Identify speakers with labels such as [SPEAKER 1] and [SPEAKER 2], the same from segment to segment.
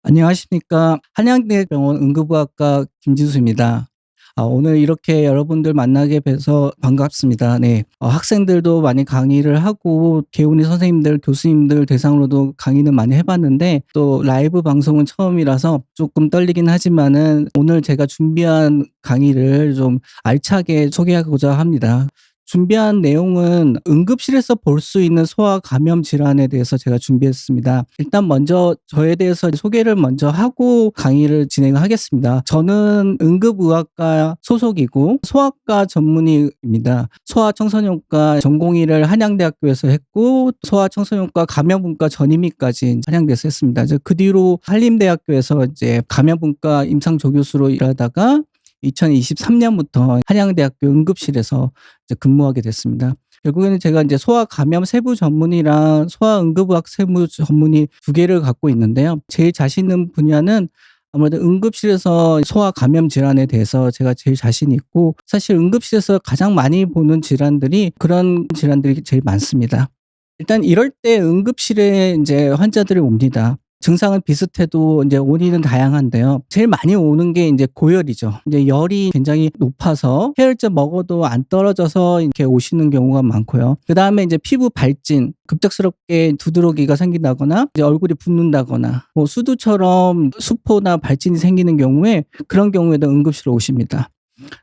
[SPEAKER 1] 안녕하십니까. 한양대병원 응급의학과 김진수입니다. 오늘 이렇게 여러분들 만나게 돼서 반갑습니다. 네. 학생들도 많이 강의를 하고 개운이 선생님들, 교수님들 대상으로도 강의는 많이 해 봤는데 또 라이브 방송은 처음이라서 조금 떨리긴 하지만은 오늘 제가 준비한 강의를 좀 알차게 소개하고자 합니다. 준비한 내용은 응급실에서 볼 수 있는 소아 감염 질환에 대해서 제가 준비했습니다. 일단 먼저 저에 대해서 소개를 먼저 하고 강의를 진행하겠습니다. 저는 응급의학과 소속이고 소아과 전문의입니다. 소아청소년과 전공의를 한양대학교에서 했고 소아청소년과 감염분과 전임의까지 한양대에서 했습니다. 그 뒤로 한림대학교에서 이제 감염분과 임상조교수로 일하다가 2023년부터 한양대학교 응급실에서 이제 근무하게 됐습니다. 결국에는 제가 이제 소아 감염 세부 전문의랑 소아 응급의학 세부 전문의 두 개를 갖고 있는데요. 제일 자신 있는 분야는 아무래도 응급실에서 소아 감염 질환에 대해서 제가 제일 자신 있고 사실 응급실에서 가장 많이 보는 질환들이 그런 질환들이 제일 많습니다. 일단 이럴 때 응급실에 이제 환자들이 옵니다. 증상은 비슷해도 이제 원인은 다양한데요. 제일 많이 오는 게 이제 고열이죠. 이제 열이 굉장히 높아서 해열제 먹어도 안 떨어져서 이렇게 오시는 경우가 많고요. 그다음에 이제 피부 발진, 급작스럽게 두드러기가 생긴다거나 이제 얼굴이 붓는다거나 뭐 수두처럼 수포나 발진이 생기는 경우에 그런 경우에도 응급실로 오십니다.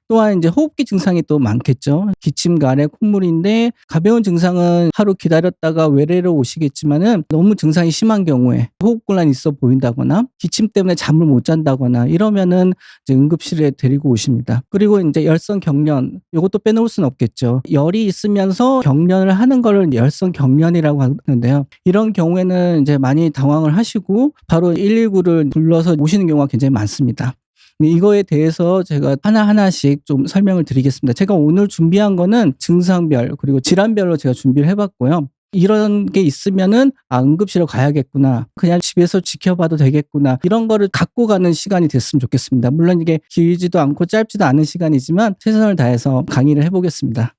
[SPEAKER 1] 또한 이제 호흡기 증상이 또 많겠죠. 기침, 가래, 콧물인데 가벼운 증상은 하루 기다렸다가 외래로 오시겠지만은 너무 증상이 심한 경우에 호흡곤란이 있어 보인다거나 기침 때문에 잠을 못 잔다거나 이러면은 이제 응급실에 데리고 오십니다. 그리고 이제 열성 경련 요것도 빼놓을 수는 없겠죠. 열이 있으면서 경련을 하는 거를 열성 경련이라고 하는데요. 이런 경우에는 이제 많이 당황을 하시고 바로 119를 불러서 오시는 경우가 굉장히 많습니다. 이거에 대해서 제가 하나하나씩 좀 설명을 드리겠습니다. 제가 오늘 준비한 거는 증상별 그리고 질환별로 제가 준비를 해 봤고요. 이런 게 있으면은 '아 응급실로 가야겠구나. 그냥 집에서 지켜봐도 되겠구나.' 이런 거를 갖고 가는 시간이 됐으면 좋겠습니다. 물론 이게 길지도 않고 짧지도 않은 시간이지만 최선을 다해서 강의를 해 보겠습니다.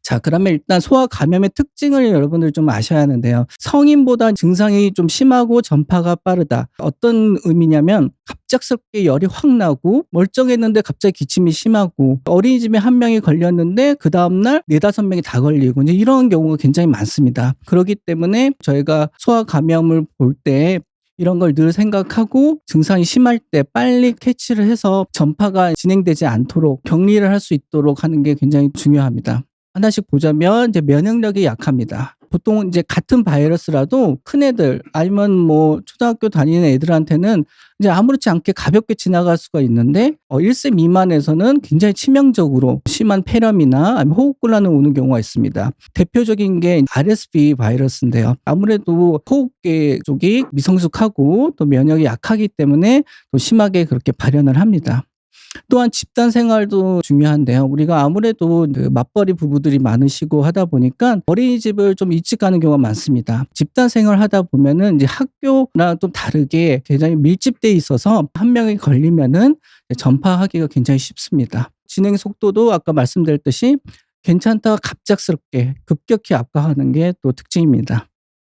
[SPEAKER 1] 자, 그러면 일단 소아 감염의 특징을 여러분들 좀 아셔야 하는데요. 성인보다 증상이 좀 심하고 전파가 빠르다. 어떤 의미냐면 갑작스럽게 열이 확 나고 멀쩡했는데 갑자기 기침이 심하고 어린이집에 한 명이 걸렸는데 그다음 날 4-5 명이 다 걸리고 이제 이런 경우가 굉장히 많습니다. 그렇기 때문에 저희가 소아 감염을 볼 때 이런 걸 늘 생각하고 증상이 심할 때 빨리 캐치를 해서 전파가 진행되지 않도록 격리를 할 수 있도록 하는 게 굉장히 중요합니다. 하나씩 보자면 이제 면역력이 약합니다. 보통 이제 같은 바이러스라도 큰애들 아니면 뭐 초등학교 다니는 애들한테는 이제 아무렇지 않게 가볍게 지나갈 수가 있는데 1세 미만에서는 굉장히 치명적으로 심한 폐렴이나 아니면 호흡곤란이 오는 경우가 있습니다. 대표적인 게 RSV 바이러스인데요. 아무래도 호흡기 쪽이 미성숙하고 또 면역이 약하기 때문에 또 심하게 그렇게 발현을 합니다. 또한 집단 생활도 중요한데요. 우리가 아무래도 그 맞벌이 부부들이 많으시고 하다 보니까 어린이집을 좀 일찍 가는 경우가 많습니다. 집단 생활하다 보면은 이제 학교랑 좀 다르게 굉장히 밀집돼 있어서 한 명이 걸리면은 전파하기가 굉장히 쉽습니다. 진행 속도도 아까 말씀드렸듯이 괜찮다가 갑작스럽게 급격히 악화하는 게 또 특징입니다.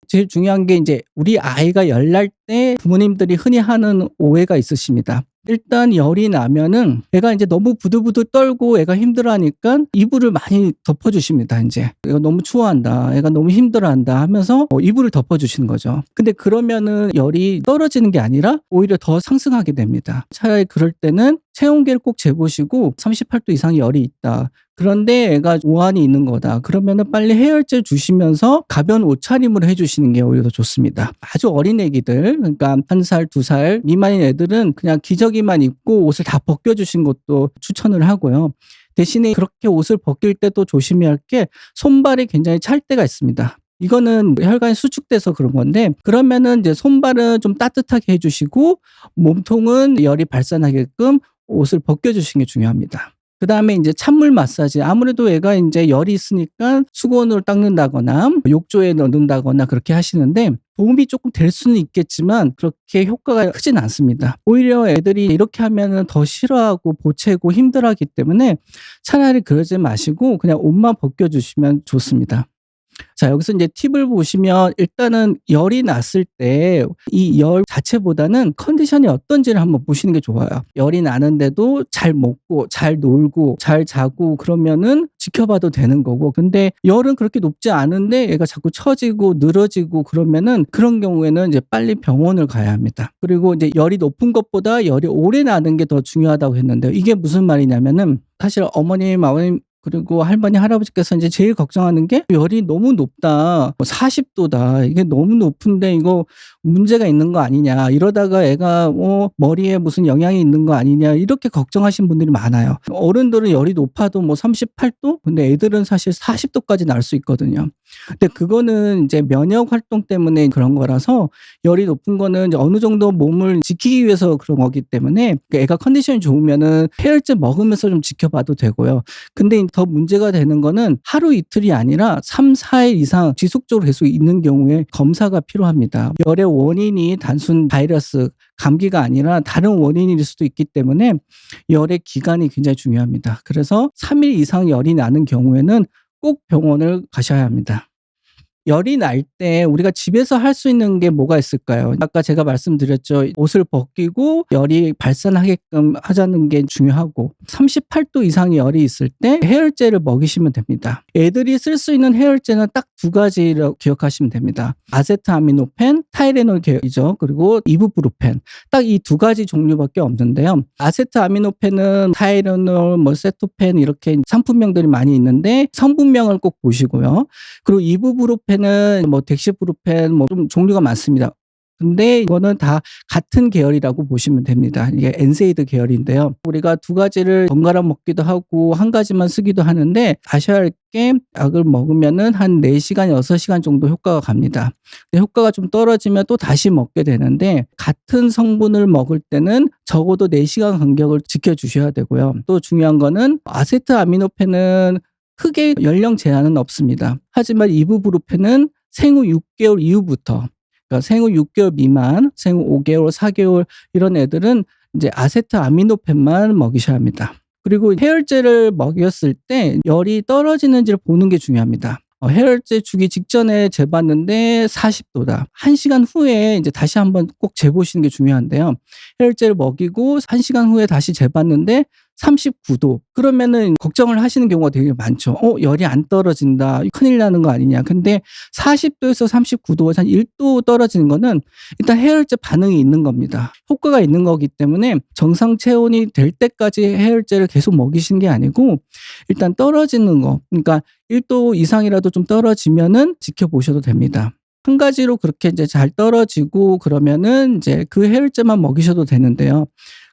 [SPEAKER 1] 제일 중요한 게 이제 우리 아이가 열 날 때 부모님들이 흔히 하는 오해가 있으십니다. 일단 열이 나면은 애가 인제 너무 부들부들 떨고 애가 힘들어하니까 이불을 많이 덮어 주십니다 인제. "애가 너무 추워한다. 애가 너무 힘들어한다." 하면서 이불을 덮어 주시는 거죠. 근데 그러면은 열이 떨어지는 게 아니라 오히려 더 상승하게 됩니다. 차라리 그럴 때는 체온계를 꼭 재보시고 38도 이상 열이 있다. 그런데 애가 오한이 있는 거다. 그러면은 빨리 해열제 주시면서 가벼운 옷차림을 해 주시는 게 오히려 더 좋습니다. 아주 어린 애기들 그러니까 1 살, 2살 미만인 애들은 그냥 기저귀만 입고 옷을 다 벗겨 주신 것도 추천을 하고요. 대신에 그렇게 옷을 벗길 때 또 조심해야 할 게 손발이 굉장히 찰 때가 있습니다. 이거는 혈관이 수축돼서 그런 건데 그러면은 이제 손발은 좀 따뜻하게 해 주시고 몸통은 열이 발산하게끔 옷을 벗겨 주시는 게 중요합니다. 그다음에 인제 찬물 마사지 아무래도 애가 인제 열이 있으니까 수건으로 닦는다거나 욕조에 넣는다거나 그렇게 하시는데 도움이 쪼끔 될 수는 있겠지만 그렇게 효과가 크진 않습니다. 오히려 애들이 이렇게 하면은 더 싫어하고 보채고 힘들어하기 때문에 차라리 그러지 마시고 그냥 옷만 벗겨 주시면 좋습니다. 자, 여기서 이제 팁을 보시면 일단은 열이 났을 때 이 열 자체보다는 컨디션이 어떤지를 한번 보시는 게 좋아요. 열이 나는데도 잘 먹고 잘 놀고 잘 자고 그러면은 지켜봐도 되는 거고, 근데 열은 그렇게 높지 않은데 얘가 자꾸 처지고 늘어지고 그러면은 그런 경우에는 이제 빨리 병원을 가야 합니다. 그리고 이제 열이 높은 것보다 열이 오래 나는 게 더 중요하다고 했는데요. 이게 무슨 말이냐면은 사실 어머님, 아버님 그리고 할머니, 할아버지께서 이제 제일 걱정하는 게 열이 너무 높다. 40도다. 이게 너무 높은데 이거 문제가 있는 거 아니냐. 이러다가 애가 머리에 무슨 영향이 있는 거 아니냐. 이렇게 걱정하시는 분들이 많아요. 어른들은 열이 높아도 뭐 38도? 근데 애들은 사실 40도까지 날 수 있거든요. 근데 그거는 이제 면역 활동 때문에 그런 거라서 열이 높은 거는 이제 어느 정도 몸을 지키기 위해서 그런 거기 때문에 애가 컨디션이 좋으면은 해열제 먹으면서 좀 지켜봐도 되고요. 근데 더 문제가 되는 거는 하루 이틀이 아니라 3-4일 이상 지속적으로 계속 있는 경우에 검사가 필요합니다. 열의 원인이 단순 바이러스, 감기가 아니라 다른 원인일 수도 있기 때문에 열의 기간이 굉장히 중요합니다. 그래서 3일 이상 열이 나는 경우에는 꼭 병원을 가셔야 합니다. 열이 날 때 우리가 집에서 할 수 있는 게 뭐가 있을까요? 아까 제가 말씀드렸죠. 옷을 벗기고 열이 발산하게끔 하자는 게 중요하고, 38도 이상의 열이 있을 때 해열제를 먹이시면 됩니다. 애들이 쓸 수 있는 해열제는 딱 두 가지라고 기억하시면 됩니다. 아세트아미노펜, 타이레놀 계열이죠. 그리고 이부프루펜. 딱 이 두 가지 종류밖에 없는데요. 아세트아미노펜은 타이레놀, 세토펜 이렇게 상품명들이 많이 있는데 성분명을 꼭 보시고요. 그리고 이부프루펜은 덱시프루펜 좀 종류가 많습니다. 근데 이거는 다 같은 계열이라고 보시면 됩니다. 이게 엔세이드 계열인데요. 우리가 두 가지를 번갈아 먹기도 하고 한 가지만 쓰기도 하는데 아셔야 할 게 약을 먹으면은 한 4시간, 6시간 정도 효과가 갑니다. 근데 효과가 좀 떨어지면 또 다시 먹게 되는데 같은 성분을 먹을 때는 적어도 4시간 간격을 지켜주셔야 되고요. 또 중요한 거는 아세트아미노펜은 크게 연령 제한은 없습니다. 하지만 이부프루펜은 생후 6개월 이후부터, 그러니까 생후 6개월 미만, 생후 5개월, 4개월 이런 애들은 이제 아세트아미노펜만 먹이셔야 합니다. 그리고 해열제를 먹였을 때 열이 떨어지는지를 보는 게 중요합니다. 해열제 주기 직전에 재봤는데 40도다. 1시간 후에 이제 다시 한번 꼭 재보시는 게 중요한데요. 해열제를 먹이고 1시간 후에 다시 재봤는데 39도. 그러면은 걱정을 하시는 경우가 되게 많죠. 열이 안 떨어진다. 큰일 나는 거 아니냐. 근데 40도에서 39도, 한 1도 떨어지는 거는 일단 해열제 반응이 있는 겁니다. 효과가 있는 거기 때문에 정상 체온이 될 때까지 해열제를 계속 먹이시는 게 아니고 일단 떨어지는 거. 그러니까 1도 이상이라도 좀 떨어지면은 지켜보셔도 됩니다. 한 가지로 그렇게 이제 잘 떨어지고 그러면은 이제 그 해열제만 먹이셔도 되는데요.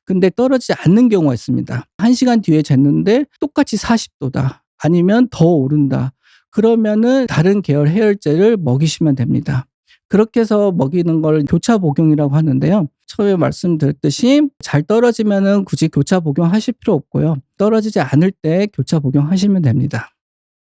[SPEAKER 1] 근데 떨어지지 않는 경우가 있습니다. 1시간 뒤에 쟀는데 똑같이 40도다. 아니면 더 오른다. 그러면은 다른 계열 해열제를 먹이시면 됩니다. 그렇게 해서 먹이는 걸 교차 복용이라고 하는데요. 처음에 말씀드렸듯이 잘 떨어지면은 굳이 교차 복용하실 필요 없고요. 떨어지지 않을 때 교차 복용하시면 됩니다.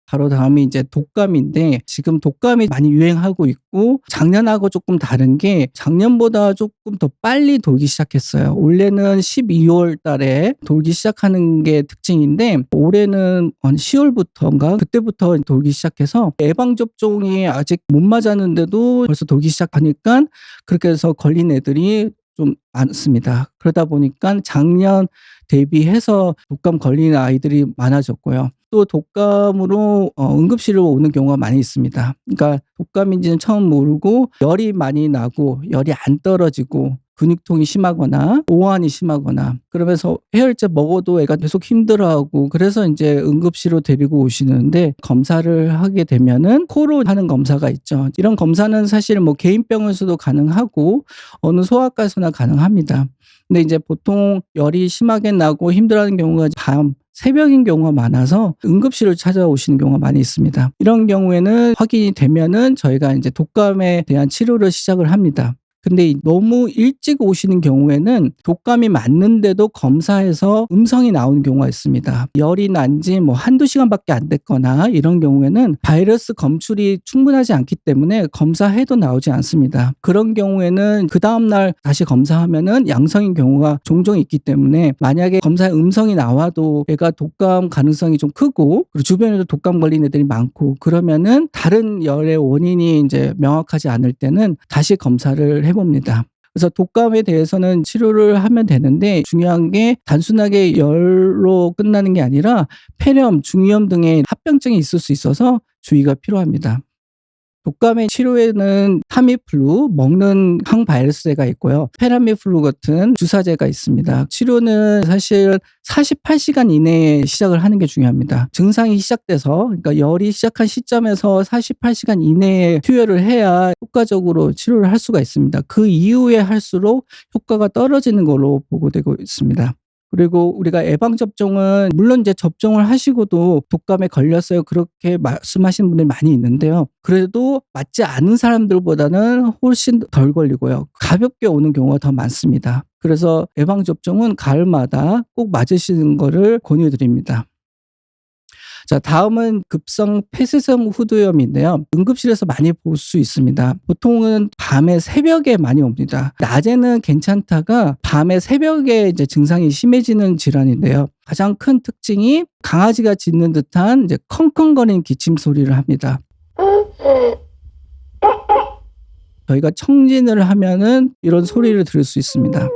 [SPEAKER 1] 바로 다음이 이제 독감인데, 지금 독감이 많이 유행하고 있고 작년하고 조금 다른 게 작년보다 조금 더 빨리 돌기 시작했어요. 원래는 12월 달에 돌기 시작하는 게 특징인데 올해는 한 10월부터인가 그때부터 돌기 시작해서 예방접종이 아직 못 맞았는데도 벌써 돌기 시작하니까 그렇게 해서 걸린 애들이 좀 많습니다. 그러다 보니까 작년 대비해서 독감 걸리는 아이들이 많아졌고요. 또 독감으로 응급실로 오는 경우가 많이 있습니다. 그러니까 독감인지는 처음 모르고 열이 많이 나고 열이 안 떨어지고 근육통이 심하거나 오한이 심하거나 그러면서 해열제 먹어도 애가 계속 힘들어하고 그래서 이제 응급실로 데리고 오시는데, 검사를 하게 되면은 코로 하는 검사가 있죠. 이런 검사는 사실 개인 병원에서도 가능하고 어느 소아과에서나 가능합니다. 근데 이제 보통 열이 심하게 나고 힘들어하는 경우가 새벽인 경우가 많아서 응급실을 찾아오시는 경우가 많이 있습니다. 이런 경우에는 확인이 되면은 저희가 이제 독감에 대한 치료를 시작을 합니다. 근데 너무 일찍 오시는 경우에는 독감이 맞는데도 검사해서 음성이 나오는 경우가 있습니다. 열이 난 지 뭐 한두 시간밖에 안 됐거나 이런 경우에는 바이러스 검출이 충분하지 않기 때문에 검사해도 나오지 않습니다. 그런 경우에는 그다음 날 다시 검사하면은 양성인 경우가 종종 있기 때문에 만약에 검사에 음성이 나와도 애가 독감 가능성이 좀 크고 그리고 주변에도 독감 걸린 애들이 많고 그러면은 다른 열의 원인이 이제 명확하지 않을 때는 다시 검사를 해봅니다. 그래서 독감에 대해서는 치료를 하면 되는데 중요한 게 단순하게 열로 끝나는 게 아니라 폐렴, 중이염 등의 합병증이 있을 수 있어서 주의가 필요합니다. 독감의 치료에는 타미플루, 먹는 항바이러스제가 있고요. 페라미플루 같은 주사제가 있습니다. 치료는 사실 48시간 이내에 시작을 하는 게 중요합니다. 증상이 시작돼서 그러니까 열이 시작한 시점에서 48시간 이내에 투여를 해야 효과적으로 치료를 할 수가 있습니다. 그 이후에 할수록 효과가 떨어지는 걸로 보고되고 있습니다. 그리고 우리가 예방접종은 물론 이제 접종을 하시고도 독감에 걸렸어요. 그렇게 말씀하시는 분들이 많이 있는데요. 그래도 맞지 않은 사람들보다는 훨씬 덜 걸리고요. 가볍게 오는 경우가 더 많습니다. 그래서 예방접종은 가을마다 꼭 맞으시는 거를 권유드립니다. 자, 다음은 급성 폐쇄성 후두염인데요. 응급실에서 많이 볼 수 있습니다. 보통은 밤에 새벽에 많이 옵니다. 낮에는 괜찮다가 밤에 새벽에 이제 증상이 심해지는 질환인데요. 가장 큰 특징이 강아지가 짖는 듯한 이제 컹컹거리는 기침 소리를 합니다. 저희가 청진을 하면은 이런 소리를 들을 수 있습니다.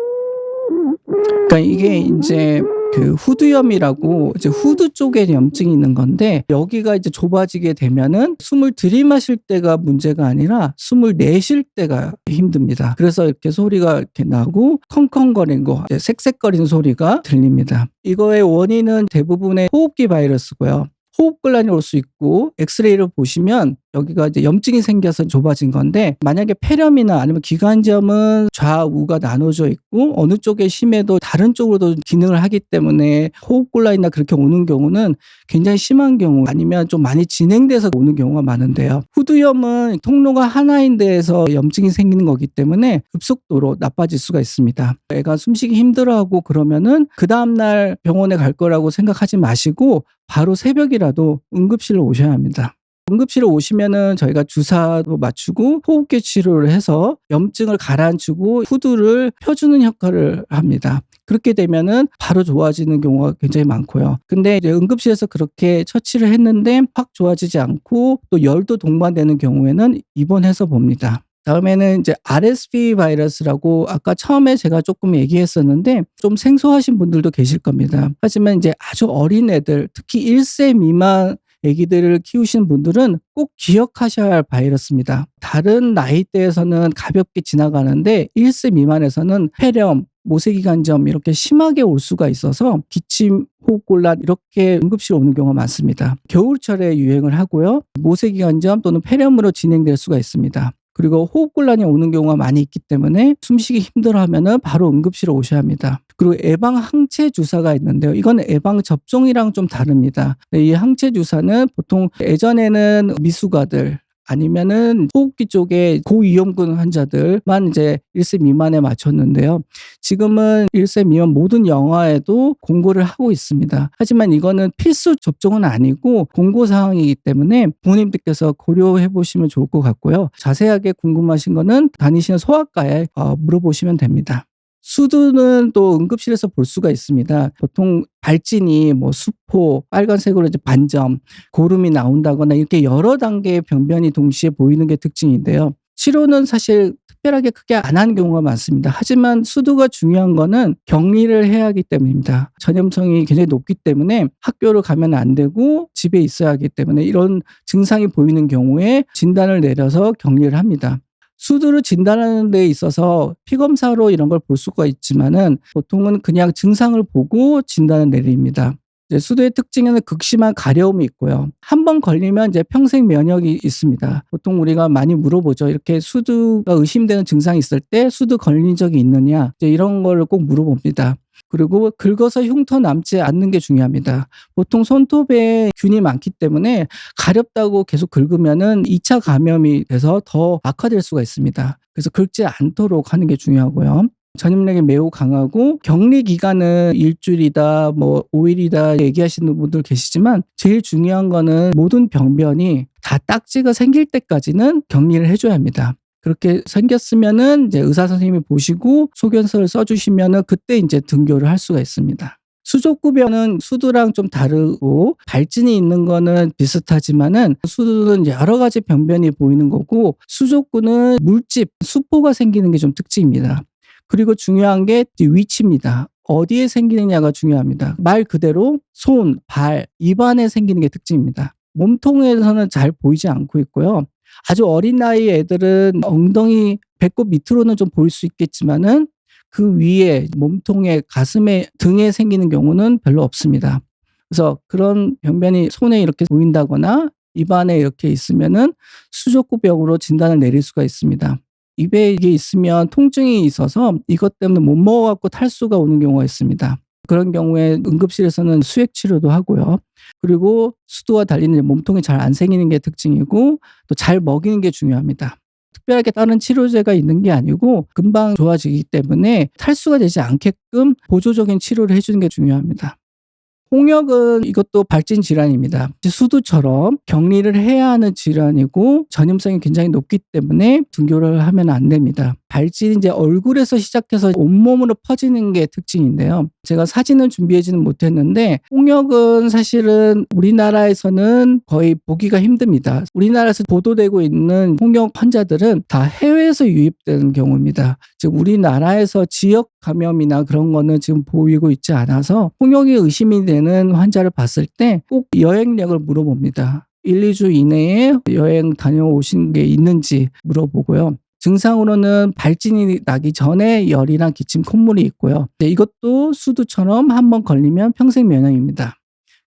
[SPEAKER 1] 그러니까 이게 이제 그 후두염이라고 이제 후두 쪽에 염증이 있는 건데 여기가 이제 좁아지게 되면은 숨을 들이마실 때가 문제가 아니라 숨을 내쉴 때가 힘듭니다. 그래서 이렇게 소리가 이렇게 나고 컹컹거리는 거, 이제 색색거리는 소리가 들립니다. 이거의 원인은 대부분의 호흡기 바이러스고요. 호흡곤란이 올 수 있고 엑스레이를 보시면 여기가 이제 염증이 생겨서 좁아진 건데 만약에 폐렴이나 아니면 기관지염은 좌우가 나눠져 있고 어느 쪽에 심해도 다른 쪽으로도 기능을 하기 때문에 호흡곤란이나 그렇게 오는 경우는 굉장히 심한 경우 아니면 좀 많이 진행돼서 오는 경우가 많은데요. 후두염은 통로가 하나인 데에서 염증이 생기는 거기 때문에 급속도로 나빠질 수가 있습니다. 애가 숨쉬기 힘들어하고 그러면은 그 다음날 병원에 갈 거라고 생각하지 마시고 바로 새벽이라도 응급실로 오셔야 합니다. 응급실에 오시면은 저희가 주사도 맞추고 호흡기 치료를 해서 염증을 가라앉히고 후두를 펴주는 역할을 합니다. 그렇게 되면은 바로 좋아지는 경우가 굉장히 많고요. 근데 이제 응급실에서 그렇게 처치를 했는데 확 좋아지지 않고 또 열도 동반되는 경우에는 입원해서 봅니다. 다음에는 이제 RSV 바이러스라고 아까 처음에 제가 조금 얘기했었는데 좀 생소하신 분들도 계실 겁니다. 하지만 이제 아주 어린 애들, 특히 1세 미만 아기들을 키우시는 분들은 꼭 기억하셔야 할 바이러스입니다. 다른 나이대에서는 가볍게 지나가는데 1세 미만에서는 폐렴, 모세기관지염 이렇게 심하게 올 수가 있어서 기침, 호흡곤란 이렇게 응급실 오는 경우가 많습니다. 겨울철에 유행을 하고요. 모세기관지염 또는 폐렴으로 진행될 수가 있습니다. 그리고 호흡곤란이 오는 경우가 많이 있기 때문에 숨쉬기 힘들어하면은 바로 응급실에 오셔야 합니다. 그리고 예방 항체 주사가 있는데요. 이건 예방 접종이랑 좀 다릅니다. 이 항체 주사는 보통 예전에는 미숙아들 아니면은 호흡기 쪽에 고위험군 환자들만 이제 1세 미만에 맞췄는데요. 지금은 1세 미만 모든 영아에도 공고를 하고 있습니다. 하지만 이거는 필수 접종은 아니고 공고사항이기 때문에 부모님들께서 고려해 보시면 좋을 것 같고요. 자세하게 궁금하신 거는 다니시는 소아과에 물어보시면 됩니다. 수두는 또 응급실에서 볼 수가 있습니다. 보통 발진이 뭐 수포, 빨간색으로 이제 반점, 고름이 나온다거나 이렇게 여러 단계의 병변이 동시에 보이는 게 특징인데요. 치료는 사실 특별하게 크게 안 하는 경우가 많습니다. 하지만 수두가 중요한 거는 격리를 해야 하기 때문입니다. 전염성이 굉장히 높기 때문에 학교를 가면 안 되고 집에 있어야 하기 때문에 이런 증상이 보이는 경우에 진단을 내려서 격리를 합니다. 수두를 진단하는 데 있어서 피검사로 이런 걸 볼 수가 있지만은 보통은 그냥 증상을 보고 진단을 내립니다. 이제 수두의 특징에는 극심한 가려움이 있고요. 한 번 걸리면 이제 평생 면역이 있습니다. 보통 우리가 많이 물어보죠. 이렇게 수두가 의심되는 증상이 있을 때 수두 걸린 적이 있느냐 이제 이런 거를 꼭 물어봅니다. 그리고 긁어서 흉터 남지 않는 게 중요합니다. 보통 손톱에 균이 많기 때문에 가렵다고 계속 긁으면은 2차 감염이 돼서 더 악화될 수가 있습니다. 그래서 긁지 않도록 하는 게 중요하고요. 전염력이 매우 강하고 격리 기간은 1주일이다, 뭐 5일이다 얘기하시는 분들 계시지만 제일 중요한 거는 모든 병변이 다 딱지가 생길 때까지는 격리를 해 줘야 합니다. 그렇게 생겼으면은 이제 의사 선생님이 보시고 소견서를 써 주시면은 그때 인제 등교를 할 수가 있습니다. 수족구변은 수두랑 좀 다르고 발진이 있는 거는 비슷하지만은 수두는 여러 가지 병변이 보이는 거고 수족구는 물집, 수포가 생기는 게 좀 특징입니다. 그리고 중요한 게 이제 위치입니다. 어디에 생기느냐가 중요합니다. 말 그대로 손, 발, 입안에 생기는 게 특징입니다. 몸통에서는 잘 보이지 않고 있고요. 아주 어린 나이 애들은 엉덩이, 배꼽 밑으로는 좀 보일 수 있겠지만은 그 위에 몸통에, 가슴에, 등에 생기는 경우는 별로 없습니다. 그래서 그런 병변이 손에 이렇게 보인다거나 입안에 이렇게 있으면은 수족구병으로 진단을 내릴 수가 있습니다. 입에 이게 있으면 통증이 있어서 이것 때문에 못 먹어 갖고 탈수가 오는 경우가 있습니다. 그런 경우에 응급실에서는 수액 치료도 하고요. 그리고 수두와 달리 몸통이 잘 안 생기는 게 특징이고 또 잘 먹이는 게 중요합니다. 특별하게 다른 치료제가 있는 게 아니고 금방 좋아지기 때문에 탈수가 되지 않게끔 보조적인 치료를 해 주는 게 중요합니다. 홍역은 이것도 발진 질환입니다. 수두처럼 격리를 해야 하는 질환이고 전염성이 굉장히 높기 때문에 등교를 하면 안 됩니다. 발진이 이제 얼굴에서 시작해서 온몸으로 퍼지는 게 특징인데요. 제가 사진을 준비하지는 못했는데 홍역은 사실은 우리나라에서는 거의 보기가 힘듭니다. 우리나라에서 보도되고 있는 홍역 환자들은 다 해외에서 유입되는 경우입니다. 즉 우리나라에서 지역 감염이나 그런 거는 지금 보이고 있지 않아서 홍역이 의심이 되는 환자를 봤을 때 꼭 여행력을 물어봅니다. 1-2주 이내에 여행 다녀오신 게 있는지 물어보고요. 증상으로는 발진이 나기 전에 열이나 기침, 콧물이 있고요. 이것도 수두처럼 한번 걸리면 평생 면역입니다.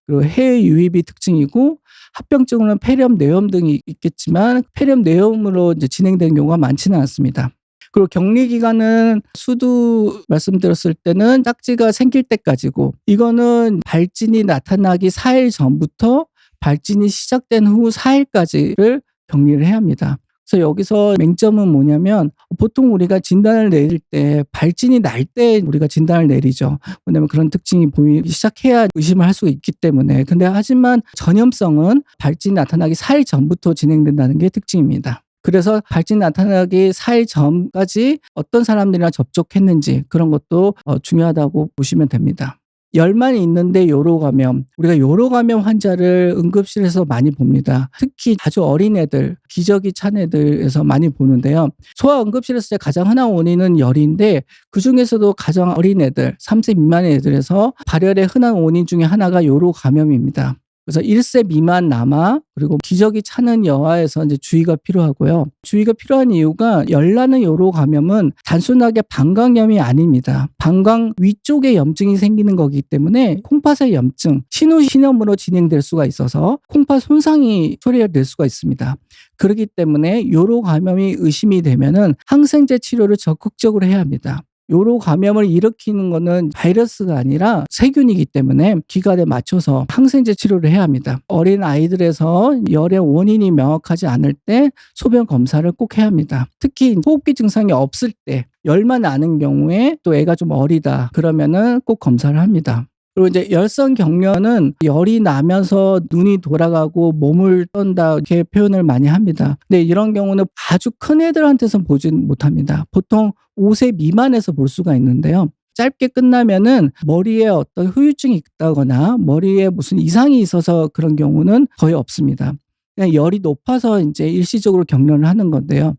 [SPEAKER 1] 그리고 해외 유입이 특징이고 합병증으로는 폐렴, 뇌염 등이 있겠지만 폐렴, 뇌염으로 이제 진행되는 경우가 많지는 않습니다. 그리고 격리 기간은 수두 말씀드렸을 때는 딱지가 생길 때까지고 이거는 발진이 나타나기 4일 전부터 발진이 시작된 후 4일까지를 격리를 해야 합니다. 그래서 여기서 맹점은 뭐냐면 보통 우리가 진단을 내릴 때 발진이 날 때 우리가 진단을 내리죠. 왜냐하면 그런 특징이 보이기 시작해야 의심을 할 수가 있기 때문에. 근데 하지만 전염성은 발진이 나타나기 4일 전부터 진행된다는 게 특징입니다. 그래서 발진 나타나기 4일 전까지 어떤 사람들이랑 접촉했는지 그런 것도 중요하다고 보시면 됩니다. 열만 있는데 요로 감염. 우리가 요로 감염 환자를 응급실에서 많이 봅니다. 특히 아주 어린 애들, 기저귀 찬 애들에서 많이 보는데요. 소아응급실에서 가장 흔한 원인은 열인데 그중에서도 가장 어린 애들, 3세 미만의 애들에서 발열의 흔한 원인 중에 하나가 요로 감염입니다. 그래서 1세 미만 남아 그리고 기저귀 차는 여아에서 이제 주의가 필요하고요. 주의가 필요한 이유가 열나는 요로 감염은 단순하게 방광염이 아닙니다. 방광 위쪽에 염증이 생기는 거기 때문에 콩팥의 염증, 신우신염으로 진행될 수가 있어서 콩팥 손상이 초래될 수가 있습니다. 그렇기 때문에 요로 감염이 의심이 되면은 항생제 치료를 적극적으로 해야 합니다. 요로 감염을 일으키는 거는 바이러스가 아니라 세균이기 때문에 기간에 맞춰서 항생제 치료를 해야 합니다. 어린 아이들에서 열의 원인이 명확하지 않을 때 소변 검사를 꼭 해야 합니다. 특히 호흡기 증상이 없을 때 열만 나는 경우에 또 애가 좀 어리다 그러면은 꼭 검사를 합니다. 그리고 이제 열성 경련은 열이 나면서 눈이 돌아가고 몸을 떤다 이렇게 표현을 많이 합니다. 근데 이런 경우는 아주 큰 애들한테서 보진 못합니다. 보통 5세 미만에서 볼 수가 있는데요. 짧게 끝나면은 머리에 어떤 후유증이 있다거나 머리에 무슨 이상이 있어서 그런 경우는 거의 없습니다. 그냥 열이 높아서 이제 일시적으로 경련을 하는 건데요.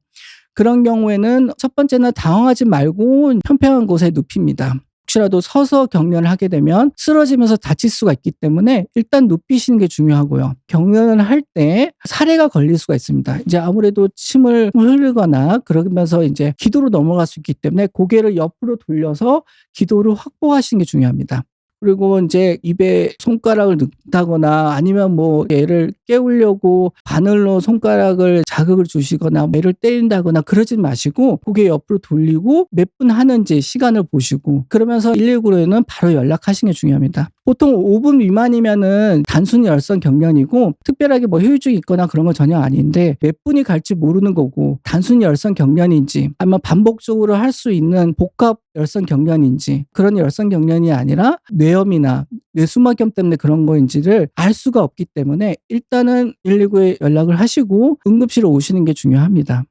[SPEAKER 1] 그런 경우에는 첫 번째는 당황하지 말고 평평한 곳에 눕힙니다. 혹시라도 서서 경련을 하게 되면 쓰러지면서 다칠 수가 있기 때문에 일단 눕히시는 게 중요하고요. 경련을 할 때 사례가 걸릴 수가 있습니다. 이제 아무래도 침을 흘리거나 그러면서 이제 기도로 넘어갈 수 있기 때문에 고개를 옆으로 돌려서 기도를 확보하시는 게 중요합니다. 그리고 인제 입에 손가락을 넣다거나 아니면 뭐 애를 깨우려고 바늘로 손가락을 자극을 주시거나 애를 때린다거나 그러지 마시고 고개 옆으로 돌리고 몇 분 하는지 시간을 보시고 그러면서 119에는 바로 연락하시는 게 중요합니다. 보통 5분 미만이면은 단순히 열성 경련이고 특별하게 뭐 후유증이 있거나 그런 건 전혀 아닌데 몇 분이 갈지 모르는 거고 단순히 열성 경련인지 아니면 반복적으로 할 수 있는 복합 열성 경련인지 그런 열성 경련이 아니라 뇌염이나 뇌수막염 때문에 그런 거인지를 알 수가 없기 때문에 일단은 119에 연락을 하시고 응급실에 오시는 게 중요합니다.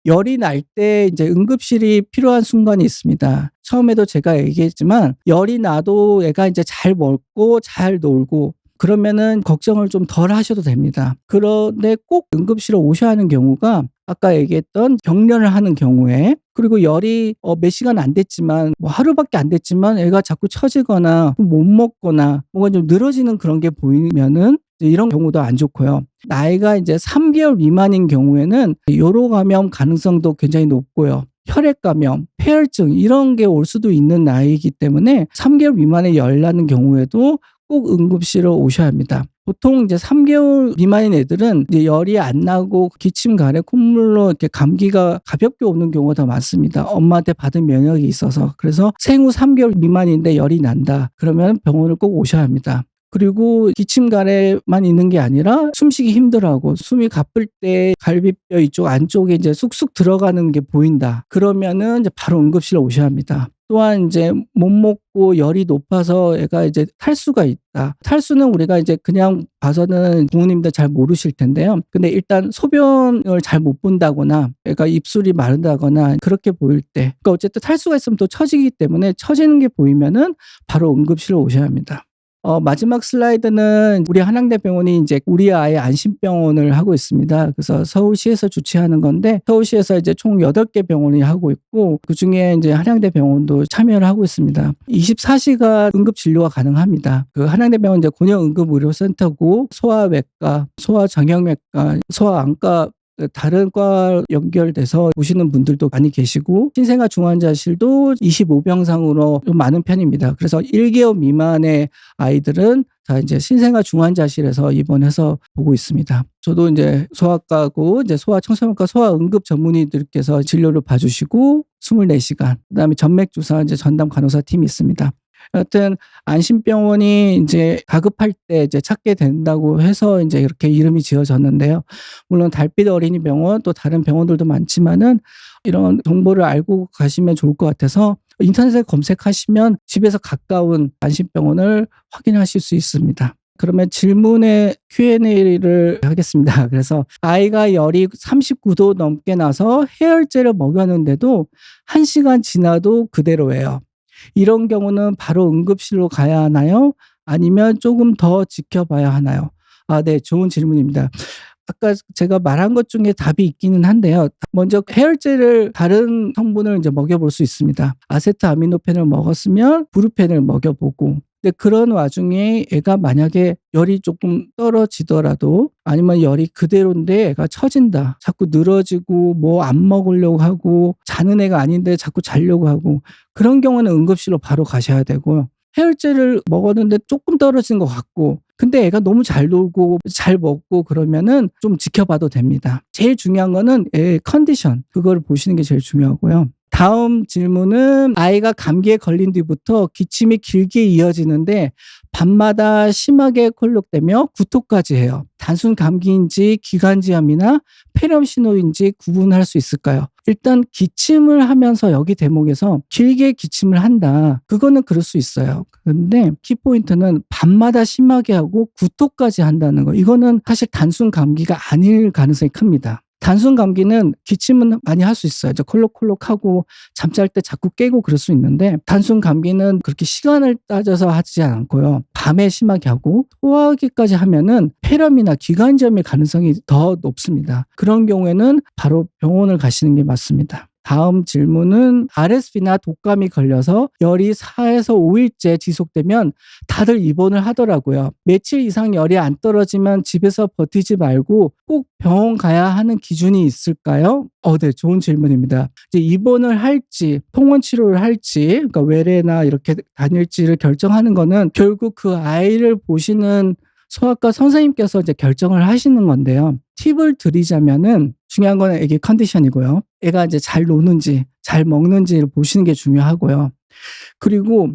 [SPEAKER 1] 열이 날 때 이제 응급실이 필요한 순간이 있습니다. 처음에도 제가 얘기했지만 열이 나도 애가 이제 잘 먹고 잘 놀고 그러면은 걱정을 좀 덜 하셔도 됩니다. 그런데 꼭 응급실에 오셔야 하는 경우가 아까 얘기했던 경련을 하는 경우에 그리고 열이 몇 시간 안 됐지만 뭐 하루밖에 안 됐지만 애가 자꾸 처지거나 못 먹거나 뭔가 좀 늘어지는 그런 게 보이면은 이런 경우도 안 좋고요. 나이가 이제 3 개월 미만인 경우에는 요로 감염 가능성도 굉장히 높고요. 혈액 감염, 폐혈증 이런 게 올 수도 있는 나이이기 때문에 3 개월 미만에 열 나는 경우에도 꼭 응급실로 오셔야 합니다. 보통 이제 3 개월 미만인 애들은 이제 열이 안 나고 기침, 가래, 콧물로 이렇게 감기가 가볍게 오는 경우가 더 많습니다. 엄마한테 받은 면역이 있어서. 그래서 생후 3 개월 미만인데 열이 난다. 그러면 병원을 꼭 오셔야 합니다. 그리고 기침, 가래만 있는 게 아니라 숨쉬기 힘들어하고 숨이 가쁠 때 갈비뼈 이쪽 안쪽에 이제 쑥쑥 들어가는 게 보인다. 그러면은 이제 바로 응급실로 오셔야 합니다. 또한 인제 못 먹고 열이 높아서 애가 이제 탈수가 있다. 탈수는 우리가 이제 그냥 봐서는 부모님들 잘 모르실 텐데요. 근데 일단 소변을 잘 못 본다거나 애가 입술이 마르다거나 그렇게 보일 때 그러니까 어쨌든 탈수가 있으면 또 처지기 때문에 처지는 게 보이면은 바로 응급실로 오셔야 합니다. 마지막 슬라이드는 우리 한양대병원이 인제 우리 아이 안심병원을 하고 있습니다. 그래서 서울시에서 주최하는 건데 서울시에서 이제 총 8개 병원이 하고 있고 그중에 인제 한양대병원도 참여를 하고 있습니다. 24시간 응급 진료가 가능합니다. 그 한양대병원 이제 곤욕응급의료센터고 소아외과, 소아정형외과, 소아안과 다른 과 연결돼서 오시는 분들도 많이 계시고 신생아 중환자실도 25병상으로 좀 많은 편입니다. 그래서 1 개월 미만의 아이들은 다 인제 신생아 중환자실에서 입원해서 보고 있습니다. 저도 인제 소아과고 이제 소아청소년과 소아응급 전문의들께서 진료를 봐 주시고 24시간 그다음에 전맥주사 이제 전담 간호사 팀이 있습니다. 여하튼 안심병원이 인제 가급할 때 이제 찾게 된다고 해서 인제 이렇게 이름이 지어졌는데요. 물론 달빛 어린이병원 또 다른 병원들도 많지만은 이런 정보를 알고 가시면 좋을 것 같아서 인터넷에 검색하시면 집에서 가까운 안심병원을 확인하실 수 있습니다. 그러면 질문에 Q&A를 하겠습니다. 그래서 아이가 열이 39도 넘게 나서 해열제를 먹였는데도 1 시간 지나도 그대로예요. 이런 경우는 바로 응급실로 가야 하나요? 아니면 조금 더 지켜봐야 하나요? 네. 좋은 질문입니다. 아까 제가 말한 것 중에 답이 있기는 한데요. 먼저 해열제를 다른 성분을 이제 먹여볼 수 있습니다. 아세트아미노펜을 먹었으면 브루펜을 먹여보고 근데 그런 와중에 애가 만약에 열이 조금 떨어지더라도 아니면 열이 그대로인데 애가 처진다. 자꾸 늘어지고 뭐 안 먹으려고 하고 자는 애가 아닌데 자꾸 자려고 하고 그런 경우는 응급실로 바로 가셔야 되고요. 해열제를 먹었는데 조금 떨어진 것 같고 근데 애가 너무 잘 놀고 잘 먹고 그러면은 좀 지켜봐도 됩니다. 제일 중요한 거는 애의 컨디션 그거를 보시는 게 제일 중요하고요. 다음 질문은 아이가 감기에 걸린 뒤부터 기침이 길게 이어지는데 밤마다 심하게 콜록대며 구토까지 해요. 단순 감기인지 기관지염이나 폐렴 신호인지 구분할 수 있을까요? 일단 기침을 하면서 여기 대목에서 길게 기침을 한다. 그거는 그럴 수 있어요. 그런데 키포인트는 밤마다 심하게 하고 구토까지 한다는 거. 이거는 사실 단순 감기가 아닐 가능성이 큽니다. 단순 감기는 기침은 많이 할 수 있어요. 이제 콜록콜록하고 잠잘 때 자꾸 깨고 그럴 수 있는데 단순 감기는 그렇게 시간을 따져서 하지 않고요. 밤에 심하게 하고 토하기까지 하면은 폐렴이나 기관지염의 가능성이 더 높습니다. 그런 경우에는 바로 병원을 가시는 게 맞습니다. 다음 질문은 RSV나 독감이 걸려서 열이 4에서 5일째 지속되면 다들 입원을 하더라고요. 며칠 이상 열이 안 떨어지면 집에서 버티지 말고 꼭 병원 가야 하는 기준이 있을까요? 네, 좋은 질문입니다. 이제 입원을 할지, 통원 치료를 할지, 그러니까 외래나 이렇게 다닐지를 결정하는 거는 결국 그 아이를 보시는 소아과 선생님께서 이제 결정을 하시는 건데요. 팁을 드리자면은 중요한 건 애기 컨디션이고요. 애가 이제 잘 노는지, 잘 먹는지를 보시는 게 중요하고요. 그리고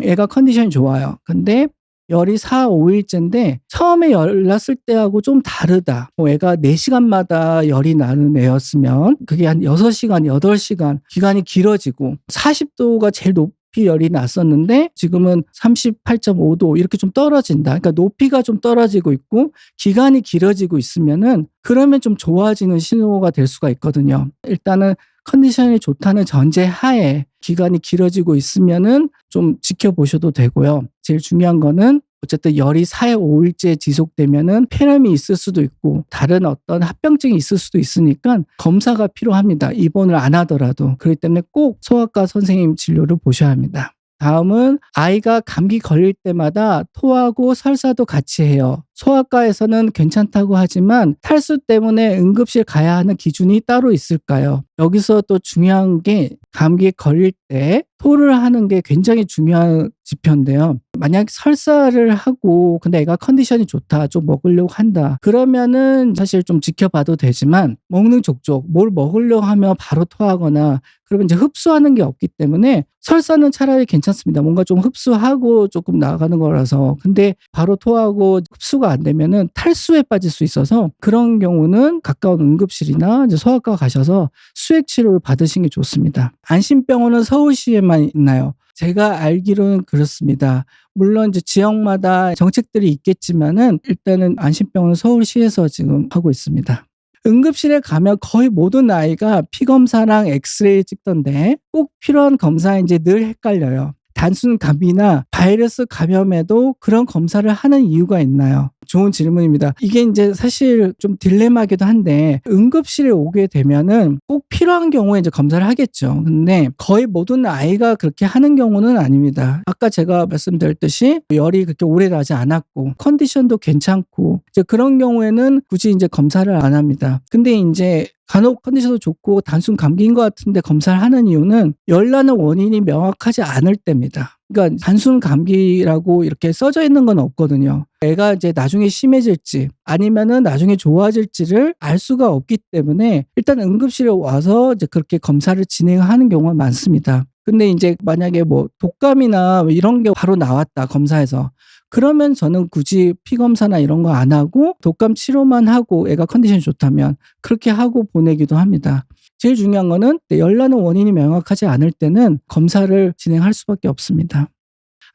[SPEAKER 1] 애가 컨디션이 좋아요. 근데 열이 4, 5일째인데 처음에 열 났을 때하고 좀 다르다. 애가 4시간마다 열이 나는 애였으면 그게 한 6시간, 8시간 기간이 길어지고 40도가 제일 높이 열이 났었는데 지금은 38.5도 이렇게 좀 떨어진다. 그러니까 높이가 좀 떨어지고 있고 기간이 길어지고 있으면은 그러면 좀 좋아지는 신호가 될 수가 있거든요. 일단은 컨디션이 좋다는 전제 하에 기간이 길어지고 있으면은 좀 지켜보셔도 되고요. 제일 중요한 거는 어쨌든 열이 4에 5일째 지속되면은 폐렴이 있을 수도 있고 다른 어떤 합병증이 있을 수도 있으니까 검사가 필요합니다. 입원을 안 하더라도. 그렇기 때문에 꼭 소아과 선생님 진료를 보셔야 합니다. 다음은 아이가 감기 걸릴 때마다 토하고 설사도 같이 해요. 소아과에서는 괜찮다고 하지만 탈수 때문에 응급실 가야 하는 기준이 따로 있을까요? 여기서 또 중요한 게 감기에 걸릴 때 토를 하는 게 굉장히 중요한 지표인데요. 만약 설사를 하고 근데 애가 컨디션이 좋다, 좀 먹으려고 한다. 그러면은 사실 좀 지켜봐도 되지만 먹는 족족 뭘 먹으려고 하면 바로 토하거나 그러면 이제 흡수하는 게 없기 때문에 설사는 차라리 괜찮습니다. 뭔가 좀 흡수하고 조금 나가는 거라서. 근데 바로 토하고 흡수가 안 되면은 탈수에 빠질 수 있어서 그런 경우는 가까운 응급실이나 이제 소아과 가셔서 수액 치료를 받으시는 게 좋습니다. 안심병원은 서울시에만 있나요? 제가 알기로는 그렇습니다. 물론 이제 지역마다 정책들이 있겠지만은 일단은 안심병원은 서울시에서 지금 하고 있습니다. 응급실에 가면 거의 모든 아이가 피검사랑 엑스레이 찍던데 꼭 필요한 검사인지 늘 헷갈려요. 단순 감이나 바이러스 감염에도 그런 검사를 하는 이유가 있나요? 좋은 질문입니다. 이게 이제 사실 좀 딜레마기도 한데 응급실에 오게 되면은 꼭 필요한 경우에 이제 검사를 하겠죠. 근데 거의 모든 아이가 그렇게 하는 경우는 아닙니다. 아까 제가 말씀드렸듯이 열이 그렇게 오래 나지 않았고 컨디션도 괜찮고 이제 그런 경우에는 굳이 이제 검사를 안 합니다. 근데 이제 간혹 컨디션도 좋고 단순 감기인 것 같은데 검사를 하는 이유는 열 나는 원인이 명확하지 않을 때입니다. 그러니까 단순 감기라고 이렇게 써져 있는 건 없거든요. 애가 이제 나중에 심해질지 아니면은 나중에 좋아질지를 알 수가 없기 때문에 일단 응급실에 와서 이제 그렇게 검사를 진행하는 경우가 많습니다. 근데 이제 만약에 뭐 독감이나 이런 게 바로 나왔다 검사에서 그러면 저는 굳이 피검사나 이런 거 안 하고 독감 치료만 하고 애가 컨디션이 좋다면 그렇게 하고 보내기도 합니다. 제일 중요한 거는 열 나는 원인이 명확하지 않을 때는 검사를 진행할 수밖에 없습니다.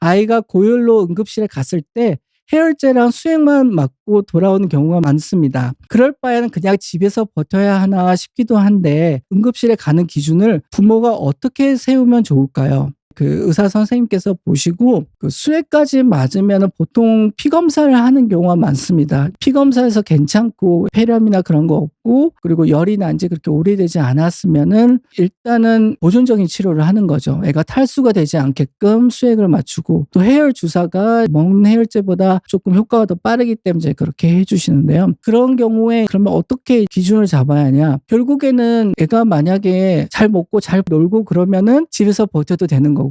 [SPEAKER 1] 아이가 고열로 응급실에 갔을 때 해열제랑 수액만 맞고 돌아오는 경우가 많습니다. 그럴 바에는 그냥 집에서 버텨야 하나 싶기도 한데 응급실에 가는 기준을 부모가 어떻게 세우면 좋을까요? 그 의사 선생님께서 보시고 그 수액까지 맞으면 보통 피검사를 하는 경우가 많습니다. 피검사에서 괜찮고 폐렴이나 그런 거 없고 그리고 열이 난 지 그렇게 오래되지 않았으면은 일단은 보존적인 치료를 하는 거죠. 애가 탈수가 되지 않게끔 수액을 맞추고 또 해열 주사가 먹는 해열제보다 조금 효과가 더 빠르기 때문에 그렇게 해주시는데요. 그런 경우에 그러면 어떻게 기준을 잡아야 하냐? 결국에는 애가 만약에 잘 먹고 잘 놀고 그러면은 집에서 버텨도 되는 거고요.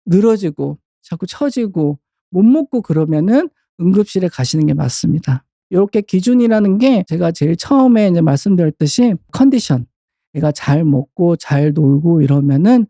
[SPEAKER 1] 늘어지고 자꾸 처지고 못 먹고 그러면은 응급실에 가시는 게 맞습니다. 이렇게 기준이라는 게 제가 제일 처음에 이제 말씀드렸듯이 컨디션, 애가 잘 먹고 잘 놀고 이러면은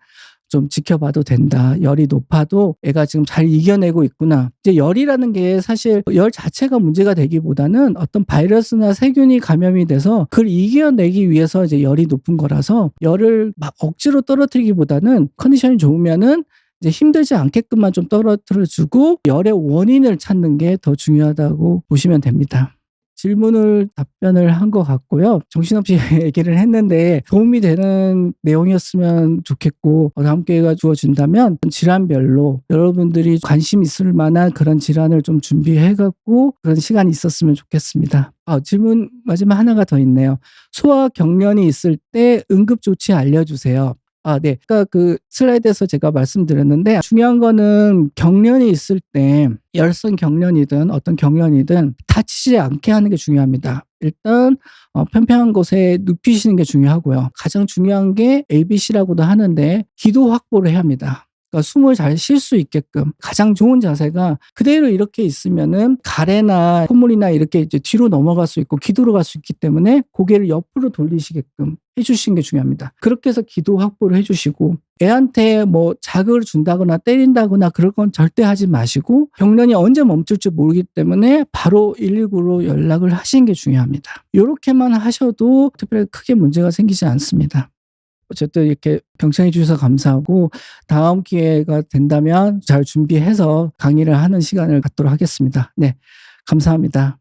[SPEAKER 1] 좀 지켜봐도 된다. 열이 높아도 애가 지금 잘 이겨내고 있구나. 이제 열이라는 게 사실 열 자체가 문제가 되기보다는 어떤 바이러스나 세균이 감염이 돼서 그걸 이겨내기 위해서 이제 열이 높은 거라서 열을 막 억지로 떨어뜨리기보다는 컨디션이 좋으면은 이제 힘들지 않게끔만 좀 떨어뜨려주고 열의 원인을 찾는 게 더 중요하다고 보시면 됩니다. 질문을 답변을 한 것 같고요. 정신없이 얘기를 했는데 도움이 되는 내용이었으면 좋겠고 다음 기회가 주어진다면 질환별로 여러분들이 관심 있을 만한 그런 질환을 좀 준비해 갖고 그런 시간이 있었으면 좋겠습니다. 질문 마지막 하나가 더 있네요. 소아 경련이 있을 때 응급조치 알려주세요. 네. 그러니까 그 슬라이드에서 제가 말씀드렸는데 중요한 거는 경련이 있을 때 열성 경련이든 어떤 경련이든 다치지 않게 하는 게 중요합니다. 일단 평평한 곳에 눕히시는 게 중요하고요. 가장 중요한 게 ABC라고도 하는데 기도 확보를 해야 합니다. 그러니까 숨을 잘 쉴 수 있게끔 가장 좋은 자세가 그대로 이렇게 있으면은 가래나 콧물이나 이렇게 이제 뒤로 넘어갈 수 있고 기도로 갈 수 있기 때문에 고개를 옆으로 돌리시게끔 해주시는 게 중요합니다. 그렇게 해서 기도 확보를 해주시고 애한테 뭐 자극을 준다거나 때린다거나 그럴 건 절대 하지 마시고 경련이 언제 멈출지 모르기 때문에 바로 119로 연락을 하시는 게 중요합니다. 이렇게만 하셔도 특별히 크게 문제가 생기지 않습니다. 어쨌든 이렇게 경청해 주셔서 감사하고 다음 기회가 된다면 잘 준비해서 강의를 하는 시간을 갖도록 하겠습니다. 네, 감사합니다.